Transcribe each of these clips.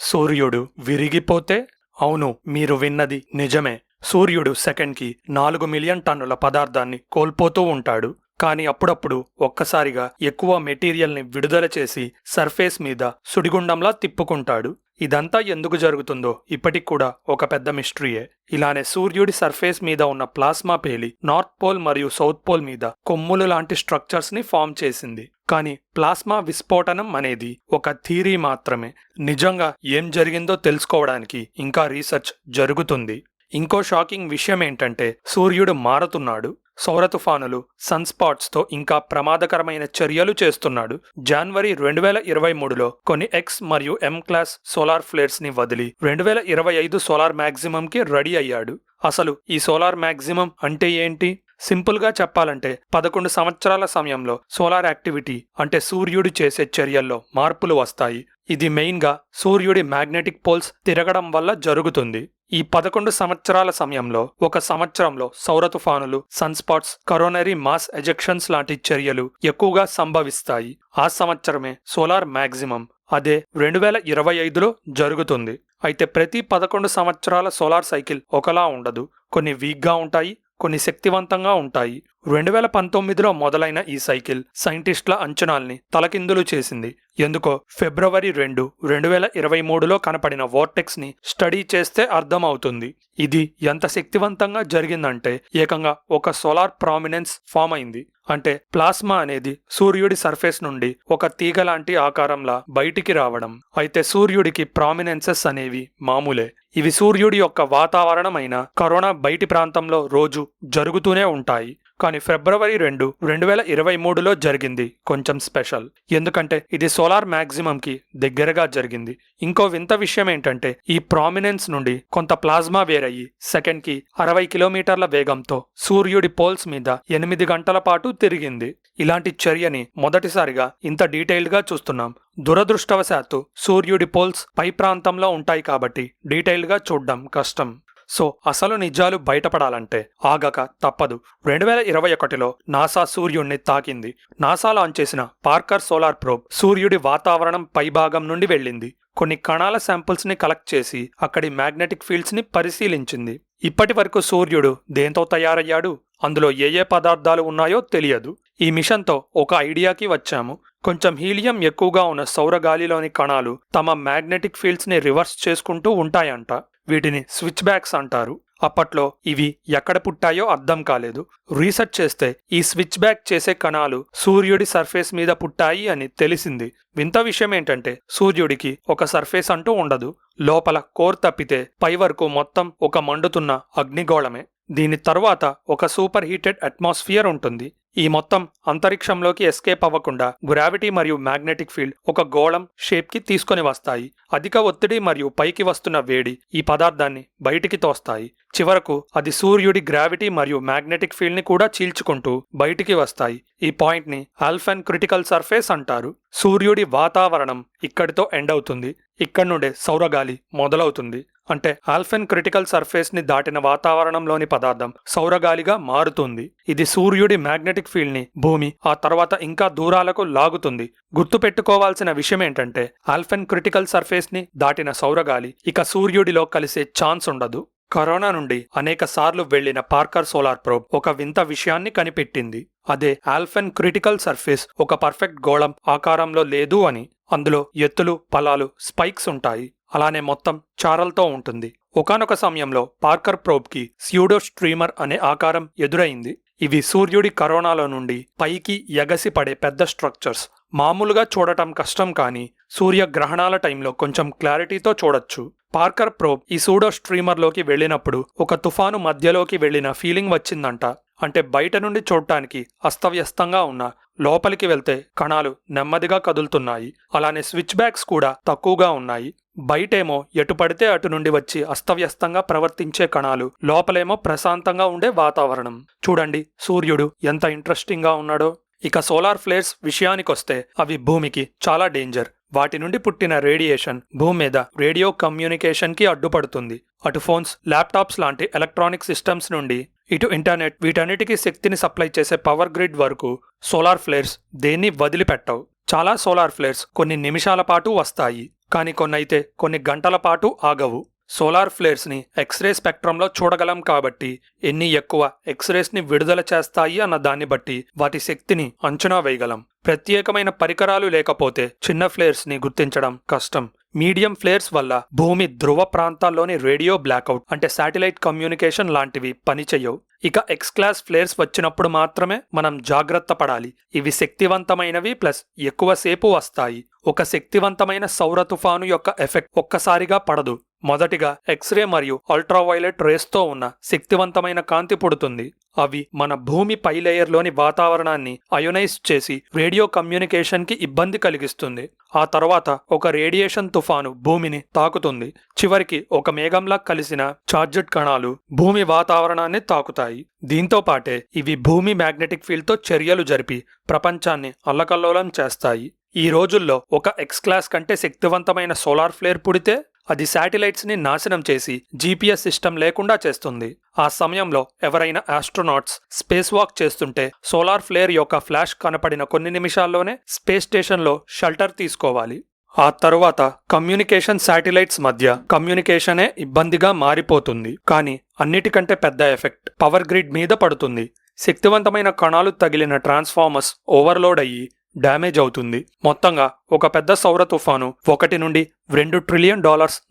సూర్యుడు విరిగిపోతే? అవును, మీరు విన్నది నిజమే. సూర్యుడు సెకండ్కి 4 మిలియన్ టన్నుల పదార్థాన్ని కోల్పోతూ ఉంటాడు. కానీ అప్పుడప్పుడు ఒక్కసారిగా ఎక్కువ మెటీరియల్ని విడుదల చేసి సర్ఫేస్ మీద సుడిగుండంలా తిప్పుకుంటాడు. ఇదంతా ఎందుకు జరుగుతుందో ఇప్పటికి కూడా ఒక పెద్ద మిస్టరీయే. ఇలానే సూర్యుడి సర్ఫేస్ మీద ఉన్న ప్లాస్మా పేలి నార్త్ పోల్ మరియు సౌత్ పోల్ మీద కొమ్ములు లాంటి స్ట్రక్చర్స్ ని ఫామ్ చేసింది. కానీ ప్లాస్మా విస్ఫోటనం అనేది ఒక థియరీ మాత్రమే. నిజంగా ఏం జరిగిందో తెలుసుకోవడానికి ఇంకా రీసెర్చ్ జరుగుతుంది. ఇంకో షాకింగ్ విషయం ఏంటంటే సూర్యుడు మారుతున్నాడు. సౌర తుఫానులు, సన్ స్పాట్స్తో ఇంకా ప్రమాదకరమైన చర్యలు చేస్తున్నాడు. జనవరి 2023లో కొన్ని ఎక్స్ మరియు ఎం క్లాస్ సోలార్ ఫ్లేర్స్ ని వదిలి 2025 సోలార్ మ్యాక్సిమంకి రెడీ అయ్యాడు. అసలు ఈ సోలార్ మ్యాక్సిమం అంటే ఏంటి? సింపుల్ గా చెప్పాలంటే 11 సంవత్సరాల సమయంలో సోలార్ యాక్టివిటీ అంటే సూర్యుడు చేసే చర్యల్లో మార్పులు వస్తాయి. ఇది మెయిన్ గా సూర్యుడి మ్యాగ్నెటిక్ పోల్స్ తిరగడం వల్ల జరుగుతుంది. ఈ 11 సంవత్సరాల సమయంలో ఒక సంవత్సరంలో సౌర తుఫానులు, sun spots, coronary mass ejections లాంటి చర్యలు ఎక్కువగా సంభవిస్తాయి. ఆ సంవత్సరమే సోలార్ మ్యాక్సిమం. అదే 2025లో జరుగుతుంది. అయితే ప్రతి 11 సంవత్సరాల సోలార్ సైకిల్ ఒకలా ఉండదు. కొన్ని వీక్గా ఉంటాయి, కొన్ని శక్తివంతంగా ఉంటాయి. 2019లో మొదలైన ఈ సైకిల్ సైంటిస్టుల అంచనాల్ని తలకిందులు చేసింది. ఎందుకో ఫిబ్రవరి 2, 2023లో కనపడిన వోర్టెక్స్ ని స్టడీ చేస్తే అర్థమవుతుంది. ఇది ఎంత శక్తివంతంగా జరిగిందంటే ఏకంగా ఒక సోలార్ ప్రామినెన్స్ ఫామ్ అయింది. అంటే ప్లాస్మా అనేది సూర్యుడి సర్ఫేస్ నుండి ఒక తీగ లాంటి ఆకారంలా బయటికి రావడం. అయితే సూర్యుడికి ప్రామినెన్సెస్ అనేవి మామూలే. ఇవి సూర్యుడి యొక్క వాతావరణమైన కరోనా బయటి ప్రాంతంలో రోజు జరుగుతూనే ఉంటాయి. కానీ ఫిబ్రవరి 2, 2023లో జరిగింది కొంచెం స్పెషల్. ఎందుకంటే ఇది సోలార్ మ్యాక్సిమంకి దగ్గరగా జరిగింది. ఇంకో వింత విషయం ఏంటంటే ఈ ప్రామినెన్స్ నుండి కొంత ప్లాస్మా వేరయ్యి సెకండ్కి 60 కిలోమీటర్ల వేగంతో సూర్యుడి పోల్స్ మీద 8 గంటల పాటు తిరిగింది. ఇలాంటి చర్యని మొదటిసారిగా ఇంత డీటెయిల్డ్గా చూస్తున్నాం. దురదృష్టవశాత్తు సూర్యుడి పోల్స్ పై ప్రాంతంలో ఉంటాయి కాబట్టి డీటెయిల్డ్గా చూడడం కష్టం. సో అసలు నిజాలు బయటపడాలంటే ఆగక తప్పదు. 2021లో నాసా సూర్యుడిని తాకింది. నాసా లాంచ్ చేసిన పార్కర్ సోలార్ ప్రోబ్ సూర్యుడి వాతావరణం పైభాగం నుండి వెళ్ళింది. కొన్ని కణాల శాంపుల్స్ ని కలెక్ట్ చేసి అక్కడి మ్యాగ్నెటిక్ ఫీల్డ్స్ ని పరిశీలించింది. ఇప్పటి వరకు సూర్యుడు దేంతో తయారయ్యాడు, అందులో ఏ పదార్థాలు ఉన్నాయో తెలియదు. ఈ మిషన్తో ఒక ఐడియాకి వచ్చాము. కొంచెం హీలియం ఎక్కువగా ఉన్న సౌర గాలిలోని కణాలు తమ మ్యాగ్నెటిక్ ఫీల్డ్స్ ని రివర్స్ చేసుకుంటూ ఉంటాయంట. వీటిని స్విచ్ బ్యాక్స్ అంటారు. అప్పట్లో ఇవి ఎక్కడ పుట్టాయో అర్థం కాలేదు. రీసెర్చ్ చేస్తే ఈ స్విచ్ బ్యాక్ చేసే కణాలు సూర్యుడి సర్ఫేస్ మీద పుట్టాయి అని తెలిసింది. వింత విషయం ఏంటంటే సూర్యుడికి ఒక సర్ఫేస్ అంటూ ఉండదు. లోపల కోర్ తప్పితే పై వరకు మొత్తం ఒక మండుతున్న అగ్నిగోళమే. దీని తర్వాత ఒక సూపర్ హీటెడ్ అట్మాస్ఫియర్ ఉంటుంది. ఈ మొత్తం అంతరిక్షంలోకి ఎస్కేప్ అవ్వకుండా గ్రావిటీ మరియు మ్యాగ్నెటిక్ ఫీల్డ్ ఒక గోళం షేప్కి తీసుకొని వస్తాయి. అధిక ఒత్తిడి మరియు పైకి వస్తున్న వేడి ఈ పదార్థాన్ని బయటికి తోస్తాయి. చివరకు అది సూర్యుడి గ్రావిటీ మరియు మ్యాగ్నెటిక్ ఫీల్డ్ ని కూడా చీల్చుకుంటూ బయటికి వస్తాయి. ఈ పాయింట్ ని ఆల్ఫెన్ క్రిటికల్ సర్ఫేస్ అంటారు. సూర్యుడి వాతావరణం ఇక్కడితో ఎండ్ అవుతుంది. ఇక్కడి నుండే సౌరగాలి మొదలవుతుంది. అంటే ఆల్ఫెన్ క్రిటికల్ సర్ఫేస్ ని దాటిన వాతావరణంలోని పదార్థం సౌరగాలిగా మారుతుంది. ఇది సూర్యుడి మ్యాగ్నెటిక్ ఫీల్డ్ ని భూమి ఆ తర్వాత ఇంకా దూరాలకు లాగుతుంది. గుర్తుపెట్టుకోవాల్సిన విషయం ఏంటంటే ఆల్ఫెన్ క్రిటికల్ సర్ఫేస్ ని దాటిన సౌరగాలి ఇక సూర్యుడిలో కలిసే ఛాన్స్ ఉండదు. కరోనా నుండి అనేక సార్లు వెళ్లిన పార్కర్ సోలార్ ప్రోబ్ ఒక వింత విషయాన్ని కనిపెట్టింది. అదే ఆల్ఫెన్ క్రిటికల్ సర్ఫేస్ ఒక పర్ఫెక్ట్ గోళం ఆకారంలో లేదు అని. అందులో ఎత్తులు, పలాలు, స్పైక్స్ ఉంటాయి. అలానే మొత్తం చారలతో ఉంటుంది. ఒకానొక సమయంలో పార్కర్ ప్రోబ్కి స్యూడో స్ట్రీమర్ అనే ఆకారం ఎదురైంది. ఇవి సూర్యుడి కరోనాలో నుండి పైకి ఎగసి పడే పెద్ద స్ట్రక్చర్స్. మామూలుగా చూడటం కష్టం, కానీ సూర్యగ్రహణాల టైంలో కొంచెం క్లారిటీతో చూడొచ్చు. పార్కర్ ప్రోబ్ ఈ సూడో స్ట్రీమర్లోకి వెళ్ళినప్పుడు ఒక తుఫాను మధ్యలోకి వెళ్లిన ఫీలింగ్ వచ్చిందంట. అంటే బయట నుండి చూడటానికి అస్తవ్యస్తంగా ఉన్న లోపలికి వెళ్తే కణాలు నెమ్మదిగా కదులుతున్నాయి. అలానే స్విచ్ బ్యాక్స్ కూడా తక్కువగా ఉన్నాయి. బయటేమో ఎటు పడితే అటు నుండి వచ్చి అస్తవ్యస్తంగా ప్రవర్తించే కణాలు, లోపలేమో ప్రశాంతంగా ఉండే వాతావరణం. చూడండి సూర్యుడు ఎంత ఇంట్రెస్టింగ్ గా ఉన్నాడో. ఇక సోలార్ ఫ్లేర్స్ విషయానికొస్తే అవి భూమికి చాలా డేంజర్. వాటి నుండి పుట్టిన రేడియేషన్ భూమి మీద రేడియో కమ్యూనికేషన్ కి అడ్డుపడుతుంది. అటు ఫోన్స్, ల్యాప్టాప్స్ లాంటి ఎలక్ట్రానిక్ సిస్టమ్స్ నుండి ఇటు ఇంటర్నెట్, వీటన్నిటికీ శక్తిని సప్లై చేసే పవర్ గ్రిడ్ వరకు సోలార్ ఫ్లేర్స్ దేన్ని వదిలిపెట్టవు. చాలా సోలార్ ఫ్లేర్స్ కొన్ని నిమిషాల పాటు వస్తాయి, కానీ కొన్నైతే కొన్ని గంటల పాటు ఆగవు. సోలార్ ఫ్లేర్స్ని ఎక్స్రే స్పెక్ట్రంలో చూడగలం కాబట్టి ఎన్ని ఎక్కువ ఎక్స్రేస్ని విడుదల చేస్తాయి అన్న దాన్ని బట్టి వాటి శక్తిని అంచనా వేయగలం. ప్రత్యేకమైన పరికరాలు లేకపోతే చిన్న ఫ్లేర్స్ని గుర్తించడం కష్టం. మీడియం ఫ్లేర్స్ వల్ల భూమి ధ్రువ ప్రాంతాల్లోని రేడియో బ్లాక్అవుట్ అంటే శాటిలైట్ కమ్యూనికేషన్ లాంటివి పనిచేయవు. ఇక ఎక్స్ క్లాస్ ఫ్లేర్స్ వచ్చినప్పుడు మాత్రమే మనం జాగ్రత్త పడాలి. ఇవి శక్తివంతమైనవి ప్లస్ ఎక్కువసేపు వస్తాయి. ఒక శక్తివంతమైన సౌర తుఫాను యొక్క ఎఫెక్ట్ ఒక్కసారిగా పడదు. మొదటిగా ఎక్స్రే మరియు అల్ట్రావైలెట్ రేస్తో ఉన్న శక్తివంతమైన కాంతి పుడుతుంది. అవి మన భూమి పై లేయర్లోని వాతావరణాన్ని అయోనైజ్ చేసి రేడియో కమ్యూనికేషన్కి ఇబ్బంది కలిగిస్తుంది. ఆ తర్వాత ఒక రేడియేషన్ తుఫాను భూమిని తాకుతుంది. చివరికి ఒక మేఘంలా కలిసిన చార్జ్డ్ కణాలు భూమి వాతావరణాన్ని తాకుతాయి. దీంతో పాటే ఇవి భూమి మ్యాగ్నెటిక్ ఫీల్డ్తో చర్యలు జరిపి ప్రపంచాన్ని అల్లకల్లోలం చేస్తాయి. ఈ రోజుల్లో ఒక ఎక్స్ క్లాస్ కంటే శక్తివంతమైన సోలార్ ఫ్లేర్ పుడితే అది శాటిలైట్స్ని నాశనం చేసి జీపీఎస్ సిస్టమ్ లేకుండా చేస్తుంది. ఆ సమయంలో ఎవరైనా ఆస్ట్రోనాట్స్ స్పేస్ వాక్ చేస్తుంటే సోలార్ ఫ్లేర్ యొక్క ఫ్లాష్ కనపడిన కొన్ని నిమిషాల్లోనే స్పేస్ స్టేషన్లో షెల్టర్ తీసుకోవాలి. ఆ తరువాత కమ్యూనికేషన్ శాటిలైట్స్ మధ్య కమ్యూనికేషనే ఇబ్బందిగా మారిపోతుంది. కానీ అన్నిటికంటే పెద్ద ఎఫెక్ట్ పవర్ గ్రిడ్ మీద పడుతుంది. శక్తివంతమైన కణాలు తగిలిన ట్రాన్స్ఫార్మర్స్ ఓవర్లోడ్ అయ్యి డ్యామేజ్ అవుతుంది. మొత్తంగా ఒక పెద్ద సౌర తుఫాను $1 నుండి $2 ట్రిలియన్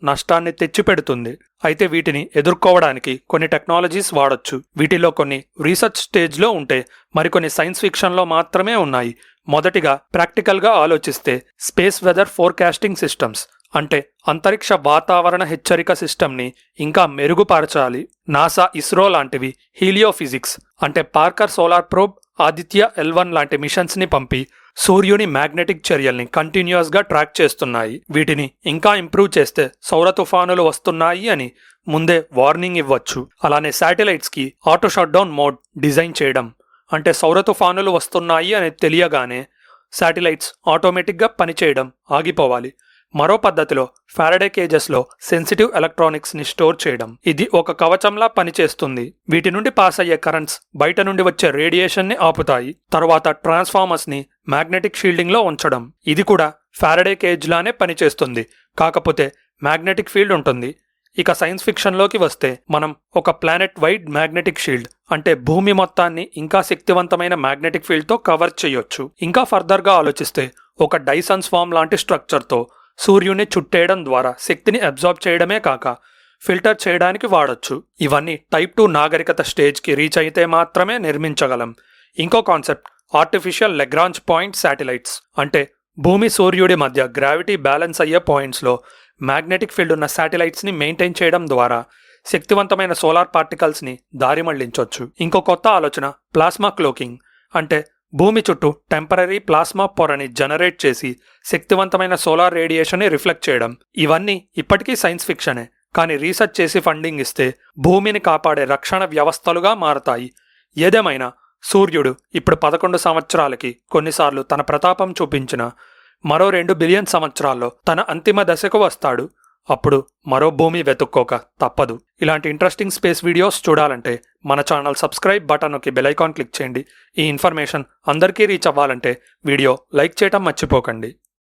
నష్టాన్ని తెచ్చిపెడుతుంది. అయితే వీటిని ఎదుర్కోవడానికి కొన్ని టెక్నాలజీస్ వాడొచ్చు. వీటిలో కొన్ని రీసెర్చ్ స్టేజ్లో ఉంటే మరికొన్ని సైన్స్ ఫిక్షన్లో మాత్రమే ఉన్నాయి. మొదటిగా ప్రాక్టికల్గా ఆలోచిస్తే స్పేస్ వెదర్ ఫోర్కాస్టింగ్ సిస్టమ్స్ అంటే అంతరిక్ష వాతావరణ హెచ్చరిక సిస్టమ్ని ఇంకా మెరుగుపరచాలి. నాసా, ఇస్రో లాంటివి హీలియోఫిజిక్స్ అంటే Parker solar probe, Aditya L1 లాంటి మిషన్స్ని పంపి సూర్యుని మ్యాగ్నెటిక్ చర్యల్ని కంటిన్యూస్గా ట్రాక్ చేస్తున్నాయి. వీటిని ఇంకా ఇంప్రూవ్ చేస్తే సౌర తుఫానులు వస్తున్నాయి అని ముందే వార్నింగ్ ఇవ్వచ్చు. అలానే శాటిలైట్స్కి ఆటో షట్డౌన్ మోడ్ డిజైన్ చేయడం అంటే సౌర తుఫానులు వస్తున్నాయి అని తెలియగానే శాటిలైట్స్ ఆటోమేటిక్గా పనిచేయడం ఆగిపోవాలి. మరో పద్ధతిలో ఫారడే కేజెస్లో సెన్సిటివ్ ఎలక్ట్రానిక్స్ని స్టోర్ చేయడం. ఇది ఒక కవచంలా పనిచేస్తుంది. వీటి నుండి పాస్ అయ్యే కరెంట్స్ బయట నుండి వచ్చే రేడియేషన్ని ఆపుతాయి. తర్వాత ట్రాన్స్ఫార్మర్స్ని మ్యాగ్నెటిక్ షీల్డింగ్లో ఉంచడం. ఇది కూడా ఫారడే కేజ్ లానే పనిచేస్తుంది, కాకపోతే మ్యాగ్నెటిక్ ఫీల్డ్ ఉంటుంది. ఇక సైన్స్ ఫిక్షన్లోకి వస్తే మనం ఒక ప్లానెట్ వైడ్ మ్యాగ్నెటిక్ షీల్డ్ అంటే భూమి మొత్తాన్ని ఇంకా శక్తివంతమైన మ్యాగ్నెటిక్ ఫీల్డ్తో కవర్ చేయొచ్చు. ఇంకా ఫర్దర్గా ఆలోచిస్తే ఒక డైసన్ స్వామ్ లాంటి స్ట్రక్చర్తో సూర్యుని చుట్టేయడం ద్వారా శక్తిని అబ్జార్బ్ చేయడమే కాక ఫిల్టర్ చేయడానికి వాడొచ్చు. ఇవన్నీ టైప్ 2 నాగరికత స్టేజ్కి రీచ్ అయితే మాత్రమే నిర్మించగలం. ఇంకో concept artificial Lagrange point satellites అంటే భూమి సూర్యుడి మధ్య గ్రావిటీ బ్యాలెన్స్ అయ్యే పాయింట్స్లో మ్యాగ్నెటిక్ ఫీల్డ్ ఉన్న శాటిలైట్స్ని మెయింటైన్ చేయడం ద్వారా శక్తివంతమైన సోలార్ పార్టికల్స్ని దారి మళ్లించవచ్చు. ఇంకో కొత్త ఆలోచన ప్లాస్మా క్లోకింగ్ అంటే భూమి చుట్టూ టెంపరరీ ప్లాస్మా పొరని జనరేట్ చేసి శక్తివంతమైన సోలార్ రేడియేషన్ని రిఫ్లెక్ట్ చేయడం. ఇవన్నీ ఇప్పటికీ సైన్స్ ఫిక్షనే, కానీ రీసెర్చ్ చేసి ఫండింగ్ ఇస్తే భూమిని కాపాడే రక్షణ వ్యవస్థలుగా మారతాయి. ఏదేమైనా సూర్యుడు ఇప్పుడు 11 సంవత్సరాలకి కొన్నిసార్లు తన ప్రతాపం చూపించిన మరో 2 బిలియన్ సంవత్సరాల్లో తన అంతిమ దశకు వస్తాడు. అప్పుడు మరో భూమి వెతుక్కోక తప్పదు. ఇలాంటి ఇంట్రెస్టింగ్ స్పేస్ వీడియోస్ చూడాలంటే మన ఛానల్ సబ్స్క్రైబ్ బటన్ నొక్కి బెల్ ఐకాన్ క్లిక్ చేయండి. ఈ ఇన్ఫర్మేషన్ అందరికీ రీచ్ అవ్వాలంటే వీడియో లైక్ చేయటం మర్చిపోకండి.